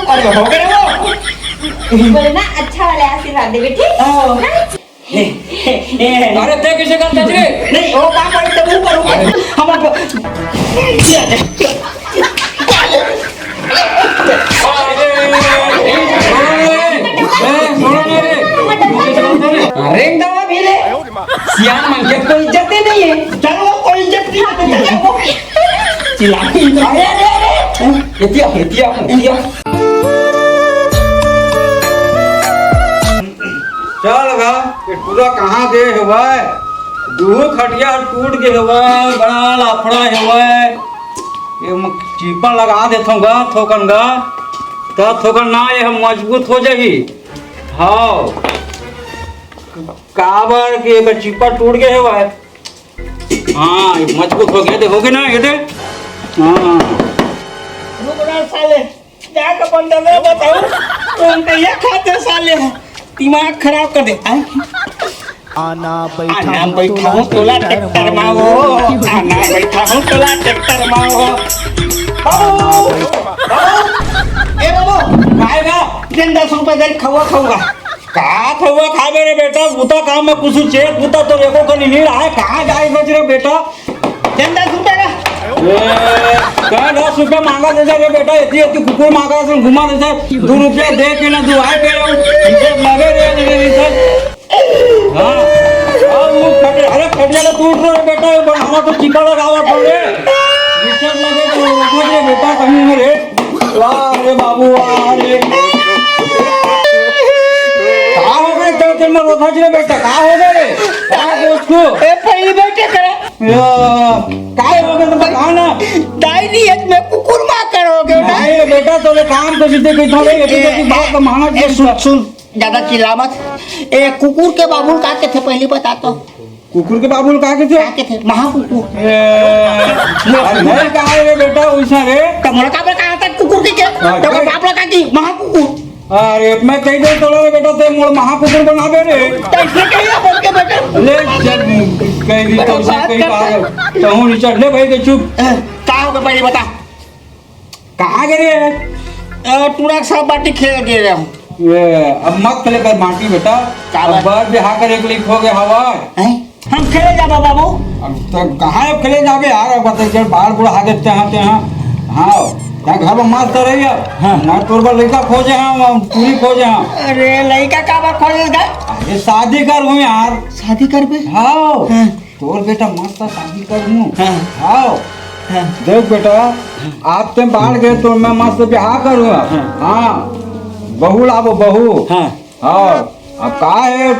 अरे हो गया वो। बोले ना अच्छा वाले आशीर्वाद दे बेटी। अरे ते किसे करता रे? नहीं वो काम करे तो ऊपर हम अरे दवा भी ले सियान मंगे कोई इज्जत ही नहीं है। चलो कोई इज्जत नहीं है चलो चिल्लाती अरे अरे अरे एतिया चल गा ये पूरा कहाँ गए हुआ है दूह खटिया टूट गए हुआ है बड़ा लाफड़ा हुआ है ये चीपा लगा देता गा थोकन गा तब थोकन ना ये हम मजबूत हो जाएगी। हाँ काबर के एक चीपा टूट गया हुआ है। हाँ ये मजबूत हो गया देखोगे ना ये दे। हाँ रुकना साले जाकर बंदर में बताओ तुम क्या खाते साले दिमाग खराब कर देता है। आना बैठा हूँ तोला ट्रैक्टर माओ आना बैठा हूँ तोला ट्रैक्टर माओ ए बाबू खाएगा 10 रुपए दे खाऊंगा कहाँ खाऊंगा खा मेरे बेटा बूता काम में कुछ चेक बूता तो देखो कहीं नहीं रहा है कहाँ जाए बच रहे बेटा 10 रुपए का क्या 10 रुपया मांगा दे रे बेटा इतनी इतनी कुकुर मांगा से घुमा दे 2 रुपया दे के ना दुआए पे लगे रे हाँ अरे खटिया टूट रहे बेटा हमारा तो चिपा लगावा पड़े विचार लगे तो रे बेटा कहीं रे वाह रे बाबू वाह रे कहाँ हो गए तो में रोथा रे बेटा कहाँ हो गए कहाँ उसको ए पहली बैठे करे काय हो गए तो बताओ ना डायरी है मैं कुकुर मार करोगे नहीं बेटा तो काम तो सीधे कहीं थोड़े ये बात का माना सुन ज्यादा चिल्ला मत ए कुकुर के बाबुल का के थे पहले बता तो कुकुर के बाबुल का के थे महाकुकुर नहीं कहा रे बेटा वैसा रे कमरा का कहा था कुकुर के तो बाप लगा की महाकुकुर अरे मैं कह दे तो रे बेटा ते मोर महाकुकुर बना दे रे कैसे कहिया बोल के बेटा ले जब कह दी तो से कहीं बात तो हूं नीचे ले भाई के चुप का हो गया पहले बता कहां गए पूरा सब बाटी खेल गए रे ये अब मत खेले कर माटी बेटा बार बिहार कर एक लिख हो गए हवा हम खेले जाबा बाबू अब तो कहां खेले जाबे यार बता जब बाहर पूरा आगे चाहते हैं हां क्या घर में मस्त रही है मैं तोर पर लड़का खोजे हैं पूरी खोजे हैं अरे लड़का का बात खोजेगा अरे शादी कर हूं यार शादी कर बे हां तोर बेटा मस्त शादी कर हूं हां देख बेटा आप ते बाहर गए तो मैं मस्त ब्याह करूंगा हां बहू लाबो बहू हाँ अब का है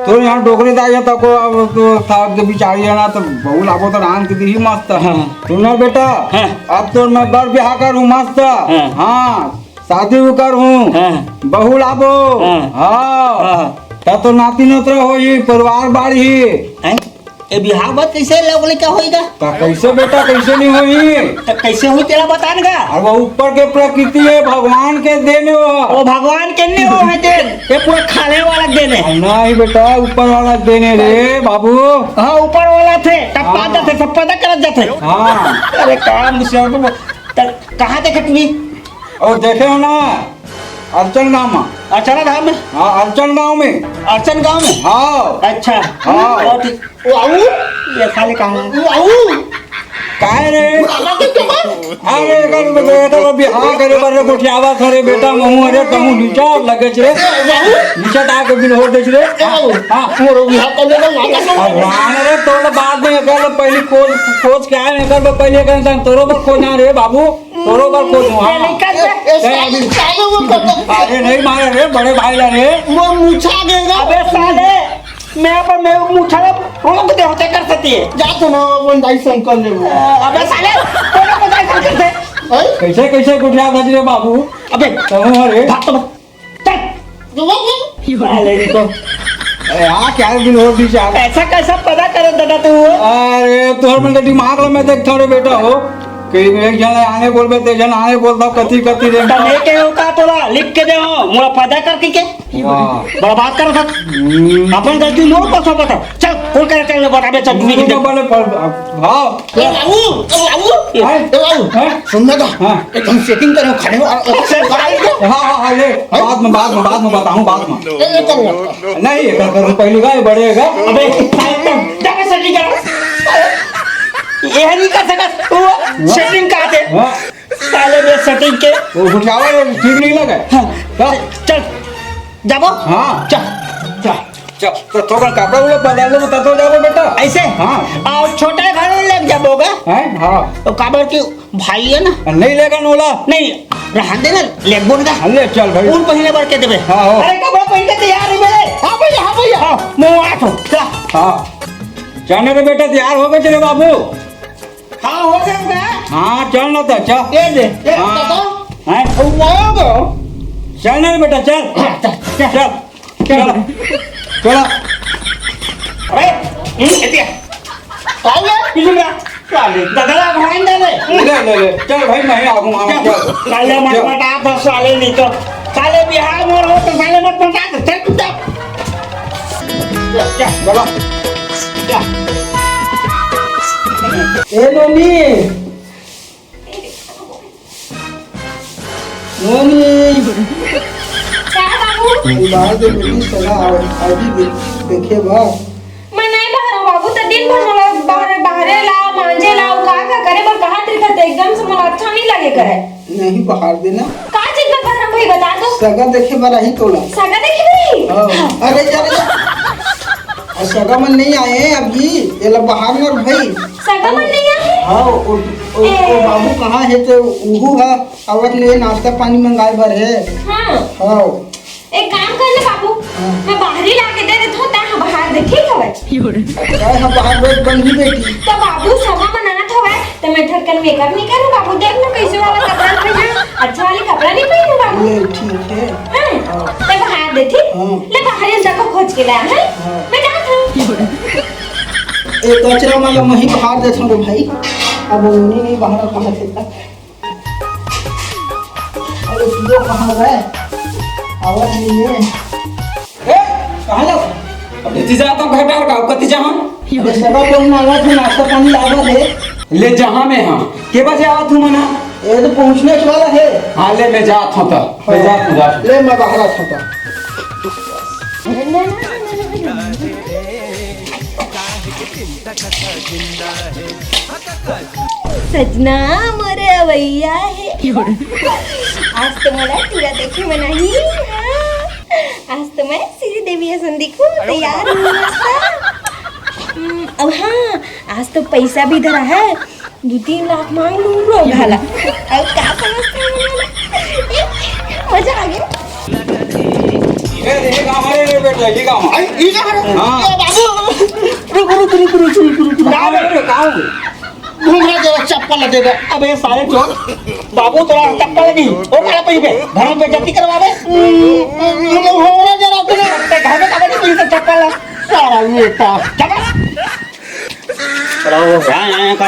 तो यहाँ डोकरी दाइया तक को अब तो साहब के बिचारी है ना तो बहू लाबो तो रान की दी मस्त सुनो बेटा अब तो मैं बर ब्याह करूँ मस्त हाँ शादी करूँ बहू लाबो हाँ तब तो नाती नोतरा हो परिवार बाढ़ी ए बिहार बात कैसे लगले क्या होएगा तो कैसे बेटा कैसे नहीं होई तो कैसे हुई तेरा बताएगा और वो ऊपर के प्रकृति है भगवान के देने वो भगवान के नहीं वो है देन ये पूरा खाने वाला देने नहीं बेटा ऊपर वाला देने रे बाबू हां ऊपर वाला थे तब पाता थे सब पता कर जाते हां अरे काम से कहां देखे तू और देखे हो ना अर्चन गांव में अर्चना धाम में हाँ अर्चन गांव में हाँ अच्छा हाँ ठीक वो आऊ ये खाली कहां वो आऊ काहे रे अरे कर बेटा बिहार करे बरे गोठियावा करे बेटा महू अरे कहूं नीचा लगे रे नीचा ता के बिन हो दे रे हां मोर बिहार कर ले रे तो बाद में कर पहले खोज के आए कर पहले कर तोरो पर खोजना रे बाबू तोरो पर खोज हां अरे नहीं मारे रे बड़े भाई रे वो मुछा देगा अबे साले मैं पर मैं मुछा रोक दे होते कर सकती है जा तो ना बंदाई संकल ले अबे साले तोरा बंदाई संकल दे कैसे कैसे गुठिया भज रे बाबू अबे अरे भाग तो चल साले तो यार क्या दिन हो बीच ऐसा कैसा पता करे दादा तू अरे तोर मन दिमाग में देख थोड़े बेटा हो कई एक जन आने बोलबे ते जन आने बोलता कथी कथी रे तने के होता तोला लिख के दे हो मोला फायदा करके के बर्बाद कर था अपन गलती मोर पर सब चल खोल कर चल बताबे चल दूरी के बोले हां बाबू सुनना तो हाँ। एकदम सेटिंग करो खड़े हो हाँ ले बाद में बताऊँ बाद में नहीं कर पहले का बढ़ेगा। अबे जाके सेटिंग करो। ये नहीं कर सकत सेटिंग का थे हाँ साले में सेटिंग के वो घुसावा ठीक नहीं लगे। चल जाबो हाँ चल चल चल तो थोड़ा कपड़ा उड़ा बदल लो तो जाओ बेटा। ऐसे हाँ। और छोटे घर में ले जाबोगा हैं हाँ तो काबर की भाई है ना नहीं लेगा नोला नहीं रहन देना ले बोल का ले चल भाई पूल पहले बार के देबे हाँ, हाँ। अरे कपड़ा पहन के तैयार है मेरे हां भैया हाँ मुंह आठ हो चल हाँ जाने दे बेटा तैयार हो गए तेरे बाबू। हाँ हो गया हाँ चल ना तो चल ये दे हाँ। हैं वो चल ना बेटा चल चल चल चलो अरे एतिया आइए किलुगा साले दादा भाई दे ले चल भाई मैं आऊंगा चल साले मत मटा तो साले नहीं तो साले बिहार मोर हो तो साले मत मटा तो चल तू चलो ए नोनी क्या बाबू बाहर दे मेरी सलाह आजी देखे बा मैं नहीं बाहर हूँ बाबू तो दिन भर मला बाहर लाओ मांझे लाओ का करे पर कहा तरीका तो एकदम से मला अच्छा नहीं लगे करे नहीं बाहर देना का चीज का बाहर भाई बता दो सगा देखे बा रही तोला सगा देखी भाई अरे जा सगा मन नहीं आए हैं अभी ये लोग बाहर न भाई सगा मन नहीं है हाँ ओ बाबू कहाँ है तो उहू है आवत ले नाश्ता पानी मंगाए बर है हाँ हाँ एक काम कर ले बाबू मैं बाहर ही लाके दे देता हूँ ता बाहर देखी खबर काय हम बाहर बैठ बंदी बेटी तो बाबू सगा मनाना था भाई तो मैं थकन मेकअप नहीं करूँ बाबू देख लो कैसे वाला कपड़ा पहना अच्छा वाली कपड़ा नहीं पहनू बाबू ले ठीक है हाँ ले बाहर दे ठीक हाँ। ले बाहर ये जगह खोज के लाया है हाँ। मैं जाता हूँ एक कचरा वाला वहीं बाहर देता हूँ भाई अब उन्हीं नहीं बाहर कहाँ से अरे वो कहाँ गए आवाज नहीं है ए कहाँ जाओ अब नीचे जाता हूँ घाटा और गाँव कति जहाँ अरे सगा को आवाज में नाश्ता पानी लावा दे ले जहाँ में हाँ के बजे आवत हूँ मना ये तो पहुँचने वाला है हाँ ले मैं जात हूँ तो मैं जात हूँ जात ले मैं बाहर आता था सजना मोरे अवैया है आज तो मला तुला देखे में नहीं आज तो मैं श्री देवी ऐसा दिखूं तैयार हूँ अब हाँ आज तो पैसा भी धरा है 2-3 लाख मांग लूँ रोग हाला अब क्या समझते हैं मजा आ गया ये गाँव है बेटा ये गाँव हाँ घूमना जरा चप्पल लगेगा अबे सारे चोर बाबू तोरा चप्पल लगी ओ काला पहिबे घर में बेइज्जती करवावे घूमना जरा अपने घर में कबड्डी की से चप्पल सारा ये का चप्पल चलो यहाँ कर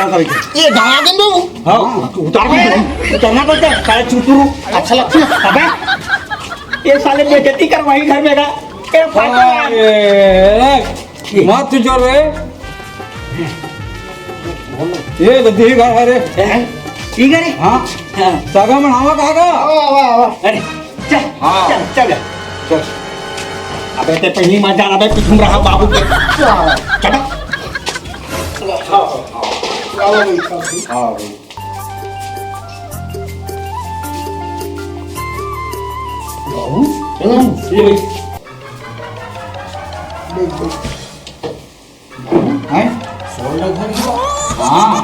ये गाया गन दो हां उतारना पड़ता है सारे चुटुरु अच्छा लगता है अबे ये साले बेइज्जती करवाई घर में का ए फाटो मत जोर रे ये तो दी घर है रे ठीक है रे हाँ सगा मनावा काका अरे चल हाँ। चल चल चल अबे ते पहली मत जाना बे घूम रहा बाबू के चलो हाँ भाई ये हैं हाँ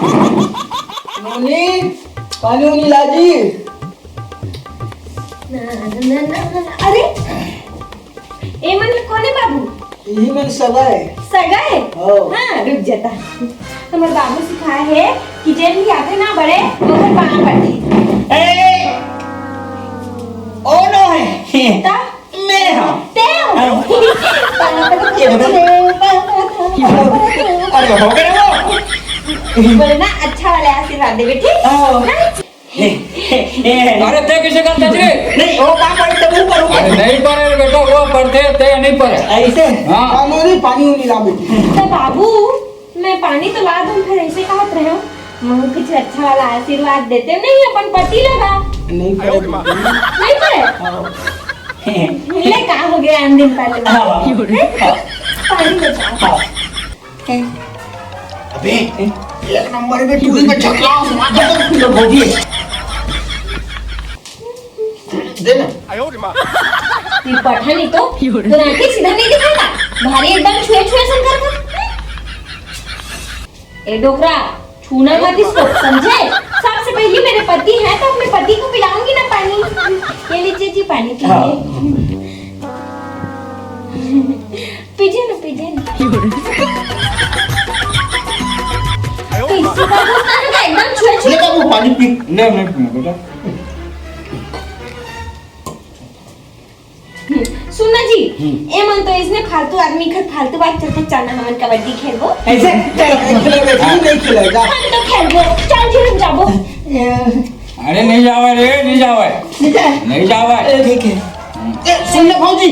नोनी पानी उनी लाजी अरे ए मन कोने बाबू यही मन सगा है सगा है हाँ। हाँ रुक जाता हमारे बाबू सिखाया है कि जब भी आगे ना बढ़े मगर पाना पड़ती ए ओ नो है ता मेरे हाँ ते पाना पड़ती अरे हो गया वो बोले ना अच्छा वाले आशीर्वाद दे बेटी अरे ते किसे करते थे नहीं वो काम करे तो वो करूँ अरे नहीं पड़े रे बेटा वो पढ़ते ते नहीं पढ़े ऐसे हाँ नोनी पानी उनी ला बेटी तो बाबू मैं पानी तो ला दूं फिर ऐसे कहत रहे हो महू कुछ अच्छा वाला आशीर्वाद देते नहीं अपन पति लगा नहीं करे नहीं करे ले का हो गया अंतिम पहले पानी बचा अबे एक नंबर में टूरी में छकला माथा तो भोगी दे ना ये पठानी तो आंखें सीधा नहीं दिखाता भारी एकदम छुए छुए संकर का ए डोकरा छूना मत इसको समझे सबसे पहले मेरे पति हैं तो अपने पति को पिलाऊंगी ना पानी ये लीजिए जी पानी पीजिए ना एकदम छुए छुए ले बाबू पानी पी ले नहीं पीना बेटा सुनना जी ए मन तो इसने फालतू आदमी खत फालतू बात चलते चलना हमन कबड्डी खेलबो ऐसे चल नहीं खेलेगा हम तो खेलबो चल जी हम जाबो अरे नहीं जावे रे नहीं जावे नहीं जावे ठीक है सुन ले भौजी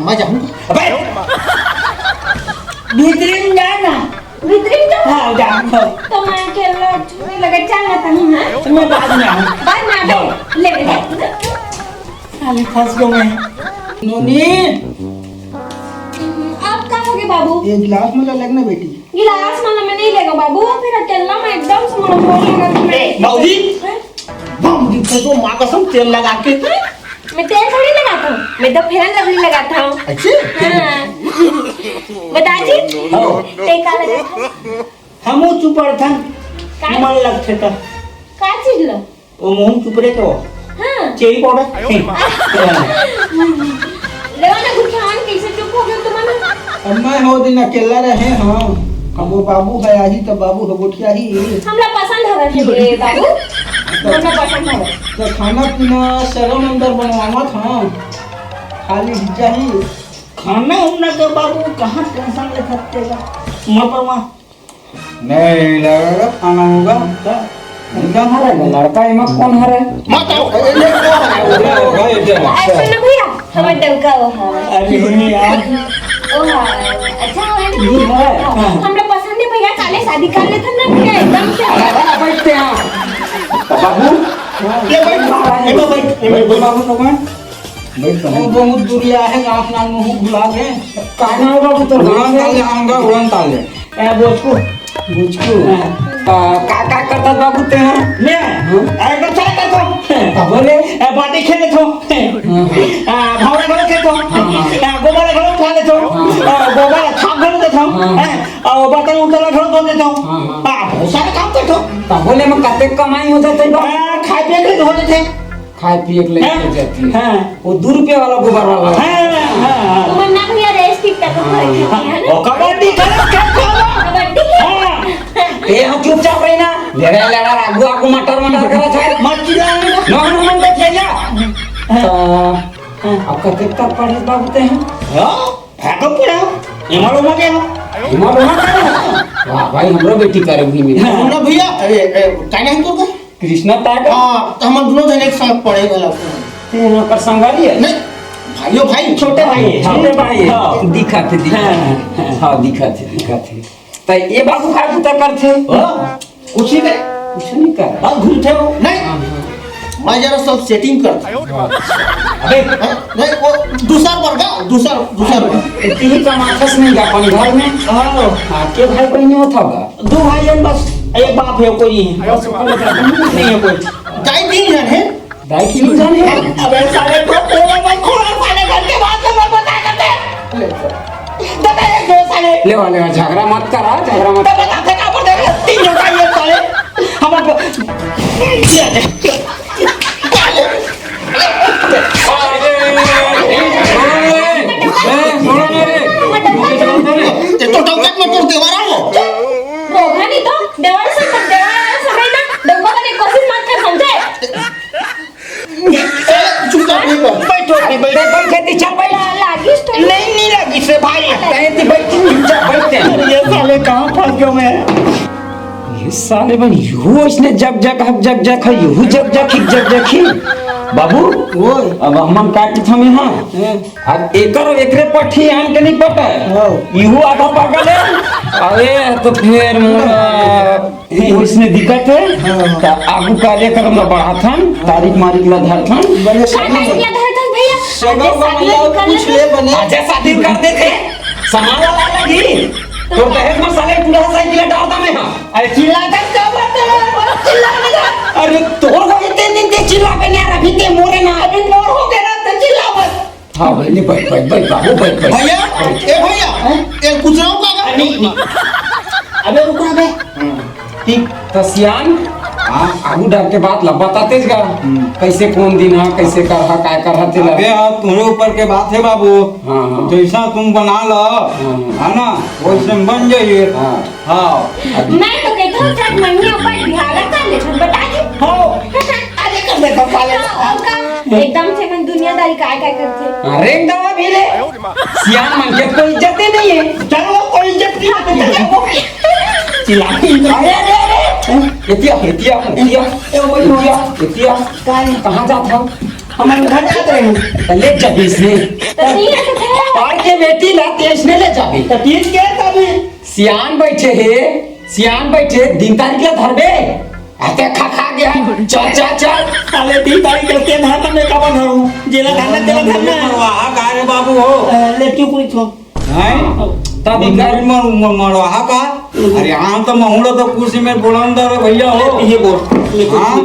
मैं जाऊंगा अबे भीतरी में जाना भीतरी में जाओ हाँ जा तो मैं खेलना छूने लगे चलना था हां तो मैं बाद में आऊं बाद में आ ले ले साले फंस गया मैं नोनी आप कहाँ होगे बाबू ये गिलास में लगना बेटी गिलास माला में नहीं लेगा बाबू फिर अकेला मैं एकदम से मुझे बोल लगा कि मैं बाबूजी बम दिखा तो माँ कसम तेल लगा के मैं तेल थोड़ी लगाता हूँ मैं तो फेरन लवली लगाता हूँ अच्छे हाँ। बता जी तेल का लगाता हम चुप था मन लगते था का चीज लो वो मुंह चुप रहे तो हाँ चेरी पाउडर ले ना गुठान कैसे चुप हो गए तुम मैं हो दिन अकेला रहे हाँ अब वो बाबू है आही तो बाबू हो गोठिया ही हमरा पसंद है बाबू हमरा पसंद है तो खाना पीना शर्म अंदर बनवावा था खाली हिज्जा ही खाना उन्ना के बाबू कहाँ टेंशन ले सकते का वहाँ पर वहाँ नहीं लगेगा खाना होगा उनका हरा लड़का इमा कौन हरे मत आओ ऐसा ना भैया हमारे डंका वो है अरे यार ओ हाँ अच्छा हो है ना हमरा पसंद है भैया काले शादी कर लेते ना भैया एकदम से बैठते हैं बाबू ये बैठ बाबू तो कौन बैठ वो बहुत दूरिया है आँख नाक मुँह भुला गए कहना होगा तो उड़न ताले आऊंगा उड़न ताले बोझको का करता बाबू ते हैं मैं एकदम चला करता हूँ बोले बाटी खेले तो भावना घर खेले तो गोबर घर उठा ले तो गोबर छाप घर देता हूँ और बर्तन उठा घर धो देता हूँ बहुत सारे काम करता हूँ बोले में कते कमाई हो जाते खाए पिए के धो देते खाए पिए के लिए जाती है हाँ वो 2 रुपया वाला गोबर वाला मन्ना भैया रेस ठीक तक है वो कबड्डी खेलो कबड्डी ए हम चुपचाप रही ना लेड़ा लेड़ा आगू आगू मटर करा छै मत गिरा नो मन देख जा अब कते तक पढ़े बाबू ते हैं फेंको पूरा इमारो मगे हमारो ना करे वाह भाई हमरो बेटी करे भी में ना भैया काहे नहीं तो कृष्णा ताक हां तो हम दोनों जन एक साथ पढ़ेगा ते ना कर संगारी है नहीं भाइयों भाई छोटे भाई दिखाते हां दिखाते तो ये बाबू खा पुता करते कुछ नहीं करे कुछ नहीं कर अब घूमते हो नहीं मैं जरा सब सेटिंग करता अबे नहीं वो दूसरा वर्ग तीन का माथस नहीं जा पानी घर में हां के भाई कोई नहीं होता होगा 2 भाई हैं बस एक बाप है कोई है नहीं है कोई दाई 3 जन है दाई की नहीं जाने अबे साले को पूरा मैं खोला साले घर के बाद में मैं बता करते दादा एक दो साले ले वाले झगड़ा मत करा झगड़ा मत बताते का पड़े 3 जन का ये साले हमको तो टोकत में तोड़ देवारा हो रोगा नहीं तो देवाल से तक देवाल समय ना डंगो का कोशिश मत कर समझे चुप कर बैठो बैठे चल भाई लागी स्टोरी नहीं लगी से भाई बैठते बैठते ये साले कहाँ फंस गए मैं ये साले बन यू इसने जग है यू जग ही बाबू वो अब हम काटी थमे हां अब एकरे पठी हम के नहीं पटे हां यू आधा पागल है अरे तो फिर मोर इसने दिक्कत है तो आगू कार्य करम ना बढ़ाथन तारीख मारिक ला धरथन कुछ ले बने अच्छा शादी कर देते सामान वाला लगी तो दहेज में साले पूरा साइकिल डालता मैं हां अरे चिल्लाकर क्या बात है चिल्लाने का अरे तोर को इतने दिन ते चिल्ला पे ना रखी ते मोरे ना अभी मोर हो गया ना तो चिल्ला मत। हां भाई नहीं भाई बाबू भाई भैया ए भैया ए कुछ रहो का नहीं अबे रुक ना बे ठीक तसियान हां आगू डाल के बात ला बताते जा कैसे कौन दिन है कैसे करहा काय करहा तेला अबे अब तुम्हारे ऊपर के बात है बाबू। हाँ, हाँ। जैसा तुम बना लो है ना वैसे हम बन जाइए। हाँ। हाँ मैं तो कहता हूँ चार महीने ऊपर ढाला कर ले तुम बता दी हो अरे कर दे पाले एकदम से मन दुनियादारी काय काय करते अरे दवा भी ले सियान मन के कोई इज्जत ही नहीं है चलो कोई इज्जत नहीं है चलो चिल्ला अरे अरे अरे एतिया कहाँ जाता हूँ हमारे घर जाते हैं ले जाबी इसने तो नहीं है तो फिर और के बेटी लाते इसने ले जाबी तो तीन के तभी सियान बैठे दिन तारीख ला धरबे आते खा गया चल साले 3 तारीख के धान में का बन हूं जेला धान तेला धान मरवाहा का रे बाबू हो ले क्यों पूछ हो हैं तब इधर मरवाहा का अरे यहाँ तो महुड़ा तो कुर्सी में बुलंद है भैया हो ये बोल हाँ?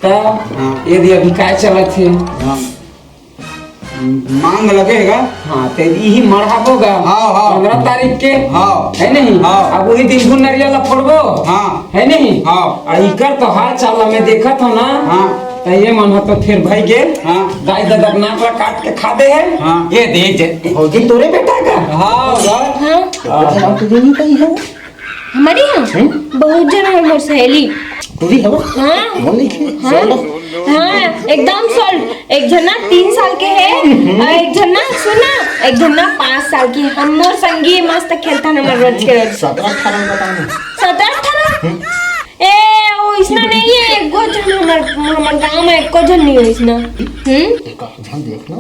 तब ये अभी काय चलत है हाँ। मांग लगेगा। हाँ तेरी ही मरहाबोगा हाँ, हाँ। 15 तारीख के हाँ। है नहीं हाँ। अब वही दिन को नरियल फोड़बो हाँ। है नहीं हाँ। और इकर तो हाल चाल में देखा था ना हाँ। तो ये मन हो तो फिर भाई गे हाँ। गाय ददक नाकला काट के खा दे है हाँ। ये दे होगी तोरे बेटा का हाँ यार हाँ तुझे नहीं कही है हमारी यहाँ बहुत जन है मोर सहेली पूरी है वो हाँ बोल नहीं हाँ एकदम सॉल्व एक जना 3 साल के है और एक जना सुना एक जना 5 साल की हम मोर संगी मस्त खेलता ना मैं रोज के रोज 17-18 बताना 17-18 ए वो इसना नहीं है एक गो जन हमार गांव में एक को जन नहीं है इसना ध्यान देखना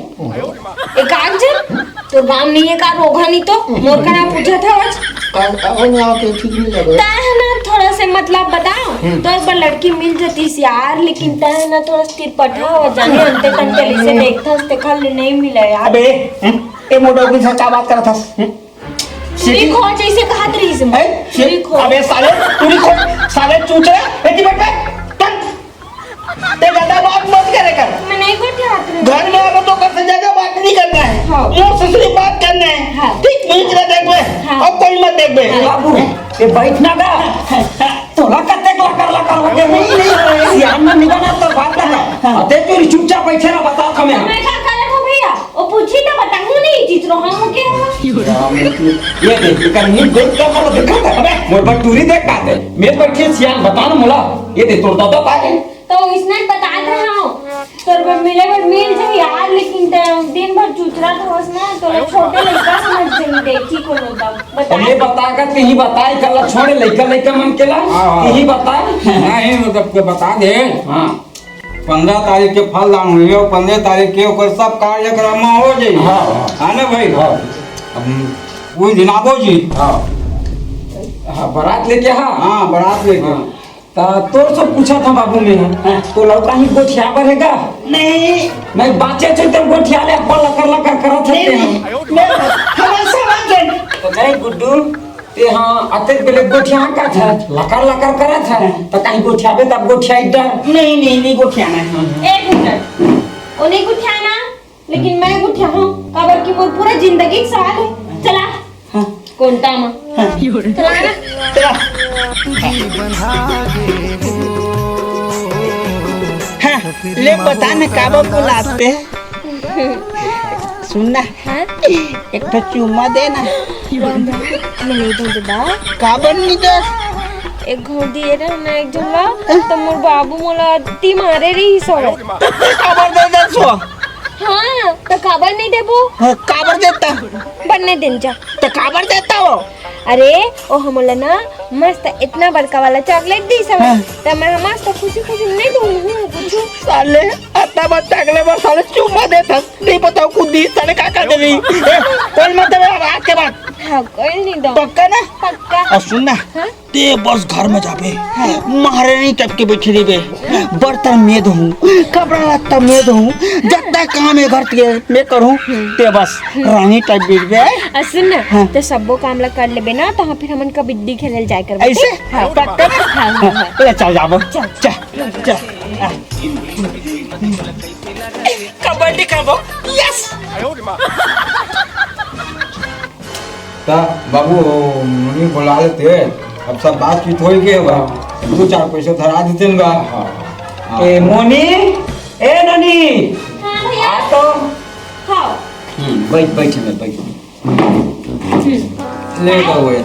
एक आग जन तो गांव नहीं है का रोगा नहीं तो मोर का नाम पूछा था आज कल यहाँ के ठीक नहीं लगे तय ना थोड़ा से मतलब बताओ तो एक बार लड़की मिल जाती यार लेकिन तय ना थोड़ा स्थिर पठा हो जाने अंते तंते से देखता ते खाल नहीं मिला यार अबे ए मोटो की क्या बात कर रहा था चुरी खो जैसे कहा तरी से चुरी खो अबे साले चुरी खो साले चूचे बेटी बेटे ते ज्यादा बात मत करे कर मैं नहीं को हाथ में घर में आकर तो कर से ज्यादा बात नहीं करना है हाँ। मुंह से सिर्फ बात करना है हाँ। ठीक बीच में देख बे हाँ। और कोई मत देख बे बाबू ये बैठना का तोला कते लकर हो गए नहीं सियान में निकलना तो बात ना अते चोरी चुपचाप बैठे ना बता हमें मैं क्या करे हो भैया वो पूछी तो बताऊं नहीं जीत रहा हूं के ये देख कर मुंह देख कर मतलब देखा था अबे मोर बटूरी देख का दे मैं बैठे सियान बता ना मुला ये दे तोड़ दादा पाए तो इसने बता रहा हूं तो मिले बट मिल जाए यार लेकिन दिन भर चुचरा था उसने तो छोटे लड़का समझ जाइए देखी को होता बता ये बताएगा कि ही बताए कल छोड़े लइका मन केला कि ही बताए नहीं मतलब के बता दे हां 15 तारीख के फल दान हुई और 15 तारीख के ओकर सब कार्यक्रम हो जाई हाँ, है ना भाई वो जनाबो जी हां बारात लेके हाँ बारात लेके ता तोर सब पूछा था बाबू में तो लौटा ही गोठिया बरेगा नहीं नहीं बाचे छे तो गोठिया ले अपन लकर करत हते हैं मैं हमेशा बात तो नहीं गुड्डू ते हां अते पहले गोठिया का था लकर करत है तो कहीं गोठिया बे तब गोठिया इधर नहीं गोठियाना है एक मिनट वो नहीं गुठियाना लेकिन मैं गुठिया हूं काबर की मोर पूरा जिंदगी का सवाल है चला कोणता मा चला ना ले बता न काबा बुलाते सुनना एक तो चुम्मा देना नहीं तो दादा काबर नहीं दे एक घोड़ दिए ना मैं एक झुल्ला तो मोर बाबू मोला अति मारे रही सोले काबर दे दे सो हाँ तो काबर नहीं देबो काबर देता बनने दिन जा तो काबर देता वो अरे ओ हमला ना मस्त इतना बड़का वाला चॉकलेट दी सब तो मैं मस्त खुशी नहीं दूंगी कुछ साले आता बच्चा अगले बार साले चुम्मा देता नहीं पता कुछ दी साले का कर देवी कौन मतलब आज के बाद हाँ कोई नहीं दो पक्का ना पक्का और सुन ना हाँ? ते बस घर में जाबे महारानी टाइप के बैठे रहे बर्तन में धोऊं कपड़ा लत्ता में धोऊं जितना काम है घर के मैं करूं ते बस रानी टाइप बैठ गए सुन ना हाँ। तो सबो काम ला कर लेबे ना तो फिर हमन कबड्डी खेलल जाए कर ऐसे हाँ पक्का ना हाँ हाँ हाँ ले चल जाबो चल चल कबड्डी खेलबो यस ता बाबू मनी बुला लेते अब सब बातचीत हो गई बा 2-4 पैसे धरा देते बा ए मोनी ए ननी हाँ भैया आ तो हाँ बैठ ले दो ये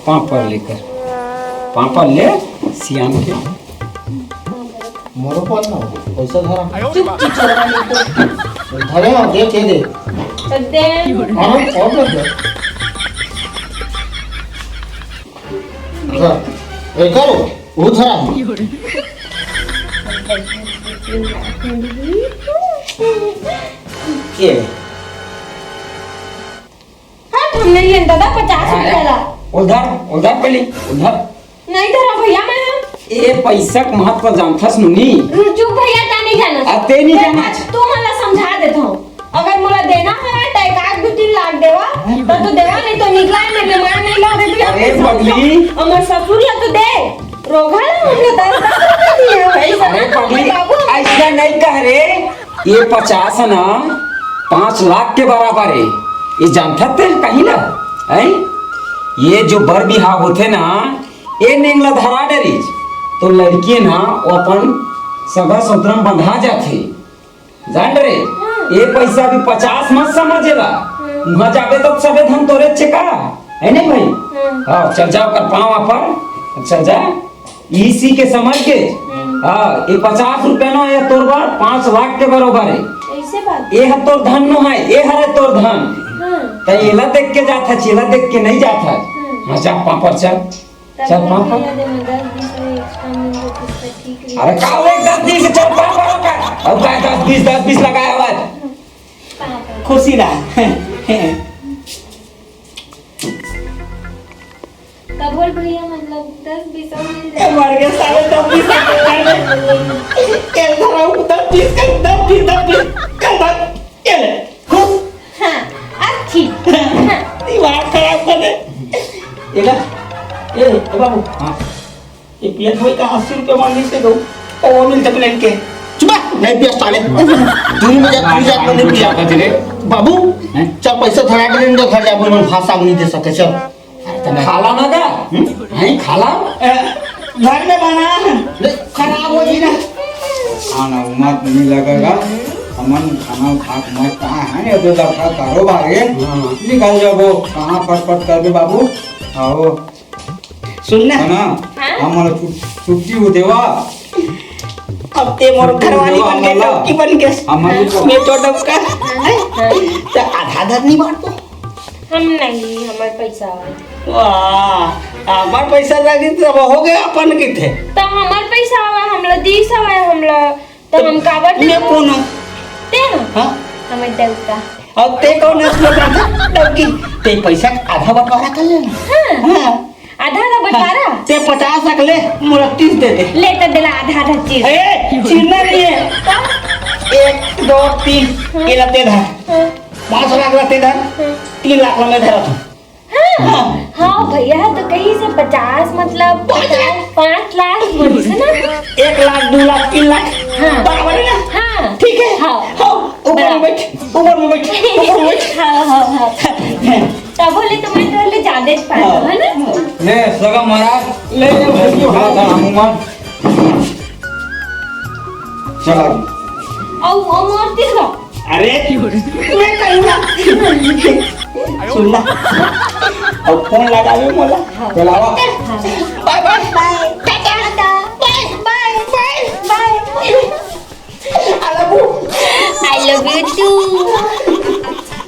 पापड़ लेकर पापड़ ले सियाम के मोरो पास ना पैसा धरा चुप चुप छोड़ा नहीं तो धरे ना दे के दे तो दे हाँ और ना दे ए करो वो धरा ये हाँ तुमने ये दादा 50 रुपया ला उधर पहले उधर नहीं धरा भैया मैं ये पैसा के महत्व जानथस नुनी चुप भैया ता नहीं जाना अते नहीं जाना तू मला समझा देता हूँ अगर मुला देना है तो 1-2-3 लाख देवा तो देवा नहीं तो निकला है मैं मान नहीं ला दे अरे पगली अमर ससुर ला तो दे रोगा हमने 10 रुपया दिया भाई अरे पगली ऐसा नहीं कह रे ये 50 ना 5 लाख के बराबर है ये जानता ते कहीं ना है ये जो बर बिहा होते ना ये नेंगला धरा डरी तो लड़की ना वो अपन सगा सौतरम बंधा जाते जान रे ये पैसा भी 50 मत समझेला वहाँ जाके तो सबे धन तोरे चेका है नहीं भाई हाँ चल जाओ कर पाँव पर चल जा इसी के समझ के हाँ ये 50 रुपया ना ये तोर बार 5 लाख के बराबर है ऐसे बात ये है तोर धन नो है ये है तोर धन हाँ तो येला देख के जाता चेला देख के नहीं जाता हाँ जा पापड़ चल चल पापड़ अरे का हो 10-20 चल पापड़ का अब का 10-20 लगाया हुआ खुशी ना तब बोल भैया मतलब 10-20 और मिल जाए मर गया साले 10-20 के धरा 10-20 के खुश हाँ अच्छी हाँ दिमाग खराब कर दे एला ए बाबू हाँ ये पिया भाई का 80 रुपए मांगी से दो और वो मिलते प्लेन के चुप नहीं पिया साले दूर में जा नहीं पिया बाबू चल पैसा धरा के दे घर जा बोल भाषा नहीं दे सके चल खाला ना का नहीं खाला घर में बना खराब हो जी ना खाना मत नहीं लगेगा हमन खाना खा मत कहाँ है ये तो लड़का कारोबार है निकल जाओ कहाँ पट कर दे बाबू आओ सुनना है ना हमारा छुट्टी होते वा अब ते मोर घरवाली बन के लड़की बन के हमारी मैं तो डबका तो आधा नहीं बांट दो हम नहीं हमारे पैसा वाह हमार पैसा लगी तब हो गया अपन के थे तो हमारे पैसा आवा हमला 10 आवा हमला तो हम काबर दे मैं कौन हूँ ते ना हाँ हमें देवता अब ते कौन है उसमें था डबकी ते पैसा आधा बंटवारा कर लेना हाँ आधा का बंटवारा ते 50 रख ले मुझे 30 दे दे ले तो दिला आधा चीज ए छीनना नहीं है 1 2 3 ये लते धर 5 लाख लते धर 3 लाख में धरा तू हाँ हाँ भैया तो कहीं से 50 मतलब 5 लाख बोली से ना 1 लाख 2 लाख 3 लाख हाँ। बराबर है ना हाँ ठीक है हाँ। हाँ ऊपर में बैठ ऊपर में बैठ हाँ हाँ हाँ तब बोले तो मैं तो ले ज्यादा पाया है ना ले सगा महाराज ले ले भाई हाँ था हनुमान चला और मूर्ति का अरे मैं कहूँगा सुन ला अब फोन लगावे मोला चलावा